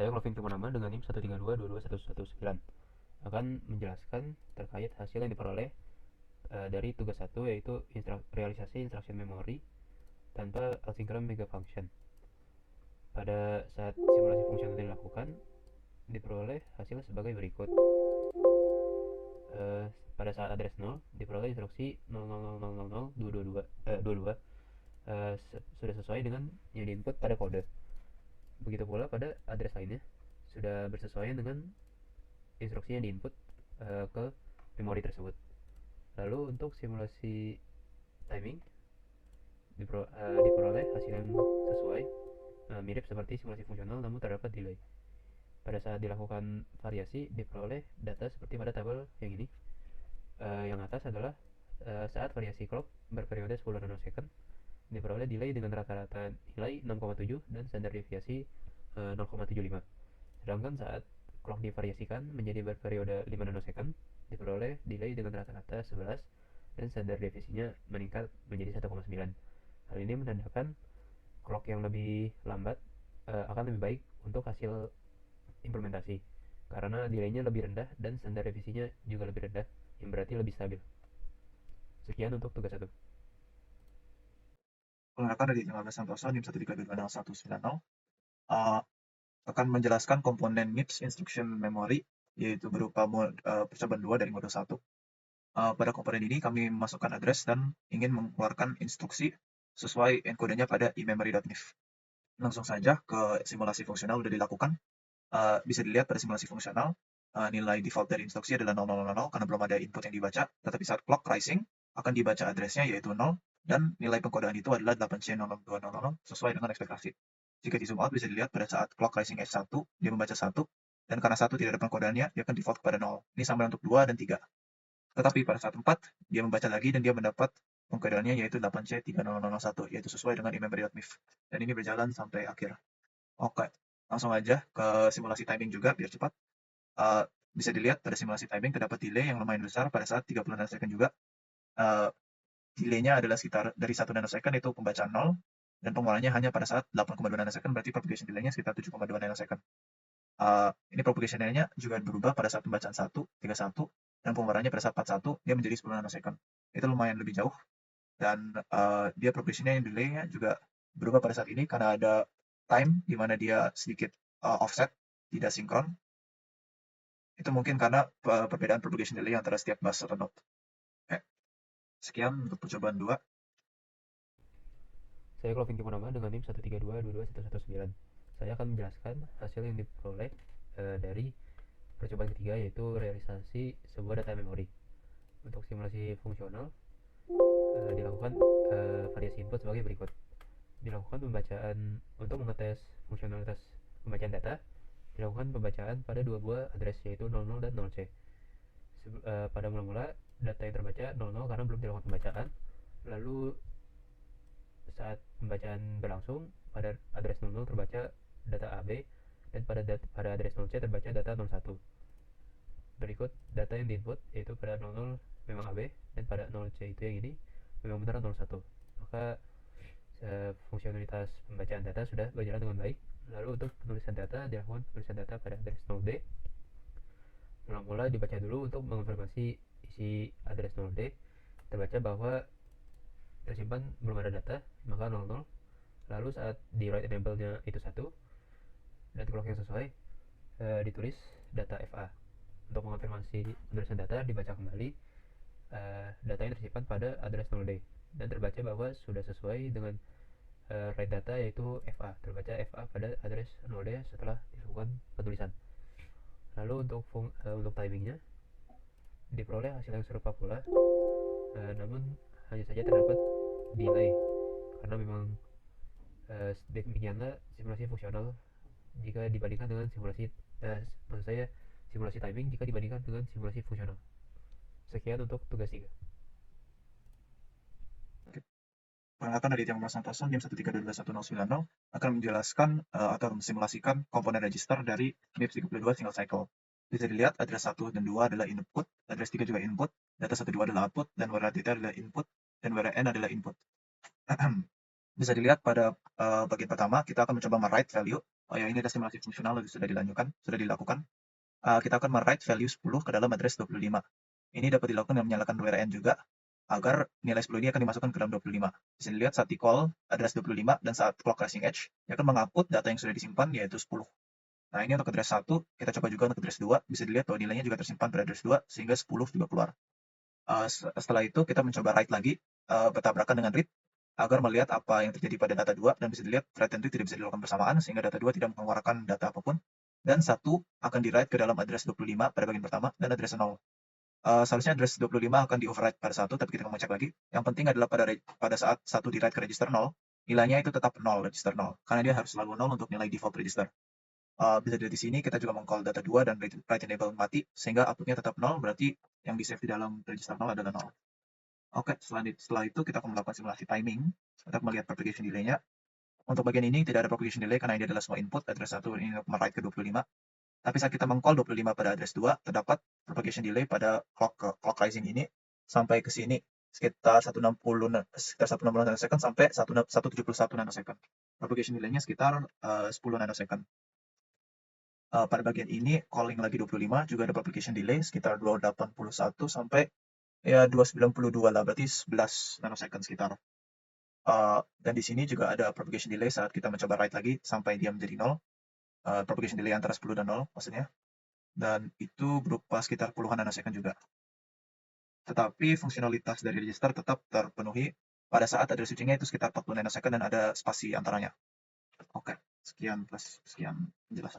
Saya Clovin Primonama dengan NIM 132221119 akan menjelaskan terkait hasil yang diperoleh dari tugas 1, yaitu realisasi instruction memory tanpa asynchronous mega function. Pada saat simulasi fungsional dilakukan, diperoleh hasil sebagai berikut. Pada saat address 0, diperoleh instruksi 00000022 sudah sesuai dengan yang diinput pada kode. Begitu pula pada address lainnya, sudah bersesuaian dengan instruksi yang diinput ke memori tersebut. Lalu untuk simulasi timing diperoleh hasil yang sesuai, mirip seperti simulasi fungsional namun terdapat delay. Pada saat dilakukan variasi, diperoleh data seperti pada tabel yang ini. Yang atas adalah saat variasi clock berperiode 10 nanosecond, diperoleh delay dengan rata-rata nilai 6,7 dan standar deviasi 0,75. Sedangkan saat clock divariasikan menjadi berperiode 5 nanosecond, diperoleh delay dengan rata-rata 11 dan standar deviasinya meningkat menjadi 1,9. Hal ini menandakan clock yang lebih lambat akan lebih baik untuk hasil implementasi karena delaynya lebih rendah dan standar deviasinya juga lebih rendah, yang berarti lebih stabil. Sekian untuk tugas 1. Perkenalkan dari 15 Santoso, NIM 1322190, akan menjelaskan komponen MIPS Instruction Memory, yaitu berupa percobaan 2 dari modul 1. Pada komponen ini kami memasukkan address dan ingin mengeluarkan instruksi sesuai enkodenya pada eMemory.nif. Langsung saja ke simulasi fungsional sudah dilakukan. Bisa dilihat pada simulasi fungsional, nilai default dari instruksi adalah 0000 karena belum ada input yang dibaca, tetapi saat clock rising akan dibaca addressnya yaitu 0 dan nilai pengkodaan itu adalah 8C00200 sesuai dengan ekspektasi. Jika di zoom out bisa dilihat pada saat clock rising H1 dia membaca 1 dan karena 1 tidak ada pengkodaannya dia akan default kepada 0. Ini sama untuk 2 dan 3. Tetapi pada saat 4 dia membaca lagi dan dia mendapat pengkodaannya yaitu 8C3001 yaitu sesuai dengan eMemory.mif dan ini berjalan sampai akhir. Oke, langsung aja ke simulasi timing juga biar cepat. Bisa dilihat pada simulasi timing terdapat delay yang lumayan besar pada saat 30 nanosecond juga. Delaynya adalah sekitar dari 1 nanosecond itu pembacaan 0 dan pengeluarannya hanya pada saat 8,2 nanosecond, berarti propagation delaynya sekitar 7,2 nanosecond. Ini propagation delaynya juga berubah pada saat pembacaan 1, 31 dan pengeluarannya pada saat 41 dia menjadi 10 nanosecond. Itu lumayan lebih jauh dan dia propagationnya yang delaynya juga berubah pada saat ini karena ada time di mana dia sedikit offset, tidak sinkron. Itu mungkin karena perbedaan propagation delay antara setiap bus atau node. Sekian untuk percobaan 2. Saya Clovin Primonama dengan NIM 132221119. Saya akan menjelaskan hasil yang diperoleh dari percobaan ketiga, yaitu realisasi sebuah data memori. Untuk simulasi fungsional dilakukan variasi input sebagai berikut. Dilakukan pembacaan untuk mengetes fungsionalitas pembacaan data. Dilakukan pembacaan pada dua buah address yaitu 00 dan 0C. Pada mula-mula data yang terbaca 00 karena belum dilakukan pembacaan. Lalu saat pembacaan berlangsung, pada address 00 terbaca data AB dan pada address 0C terbaca data 01. Berikut data yang diinput yaitu pada 00 memang AB dan pada 0C itu yang ini memang benar 01. Maka fungsionalitas pembacaan data sudah berjalan dengan baik. Lalu untuk penulisan data, dilakukan penulisan data pada address 0D. Mula-mula dibaca dulu untuk mengonfirmasi isi address 0D. Terbaca bahwa tersimpan belum ada data, maka 00. Lalu saat di write enable-nya itu 1 dan clock yang sesuai, ditulis data FA. Untuk mengonfirmasi penulisan data, dibaca kembali data yang tersimpan pada address 0D dan terbaca bahwa sudah sesuai dengan write data yaitu FA. Terbaca FA pada address 0D setelah dilakukan penulisan. Lalu untuk timingnya diperoleh hasil yang serupa pula, namun hanya saja terdapat delay karena memang demikianlah simulasi fungsional jika dibandingkan dengan simulasi maksud saya simulasi timing jika dibandingkan dengan simulasi fungsional. Sekian untuk tugas 3. Perkenalkan dari Tiang Santoso, NIM 1322190 akan menjelaskan atau mensimulasikan komponen register dari MIPS 32 single cycle. Bisa dilihat address 1 dan 2 adalah input, address 3 juga input, data 1 2 adalah output, dan where data adalah input, dan where n adalah input. Bisa dilihat pada bagian pertama kita akan mencoba write value Oh ya, ini ada simulasi fungsional yang sudah dilakukan. Kita akan men-write value 10 ke dalam address 25. Ini dapat dilakukan dengan menyalakan WRN juga, agar nilai 10 ini akan dimasukkan ke dalam 25. Bisa dilihat saat di-call address 25 dan saat clock rising edge, dia akan meng-output data yang sudah disimpan, yaitu 10. Nah, ini untuk address 1, kita coba juga untuk address 2, bisa dilihat bahwa nilainya juga tersimpan pada address 2, sehingga 10 juga keluar. Setelah itu kita mencoba write lagi, bertabrakan dengan read, agar melihat apa yang terjadi pada data 2, dan bisa dilihat write dan read tidak bisa dilakukan bersamaan, sehingga data 2 tidak mengeluarkan data apapun, dan 1 akan di-write ke dalam address 25 pada bagian pertama, dan address 0. Seharusnya address 25 akan di-overwrite pada 1, tapi kita akan cek lagi. Yang penting adalah pada saat 1 di-write ke register 0, nilainya itu tetap 0, register 0, karena dia harus selalu 0 untuk nilai default register. Bisa dilihat di sini kita juga meng-call data 2 dan write enable mati, sehingga outputnya tetap 0, berarti yang di-save di dalam register 0 adalah 0. Oke, setelah itu kita akan melakukan simulasi timing untuk melihat propagation delay-nya. Untuk bagian ini tidak ada propagation delay karena ini adalah semua input. Address 1 ini write ke 25. Tapi saat kita meng-call 25 pada address 2, terdapat propagation delay pada clock rising ini sampai ke sini sekitar 160 nanosecond sampai 171 nanosecond. Propagation delay-nya sekitar 10 nanosecond. Pada bagian ini calling lagi 25 juga ada propagation delay sekitar 281 sampai ya 292 lah, berarti 11 nanosecond sekitar. Dan di sini juga ada propagation delay saat kita mencoba write lagi sampai dia menjadi 0. Propagation delay antara 10 dan 0 maksudnya. Dan itu berupa sekitar puluhan nanosecond juga. Tetapi fungsionalitas dari register tetap terpenuhi pada saat address switching-nya itu sekitar 40 nanosecond dan ada spasi antaranya. Oke, sekian penjelasan.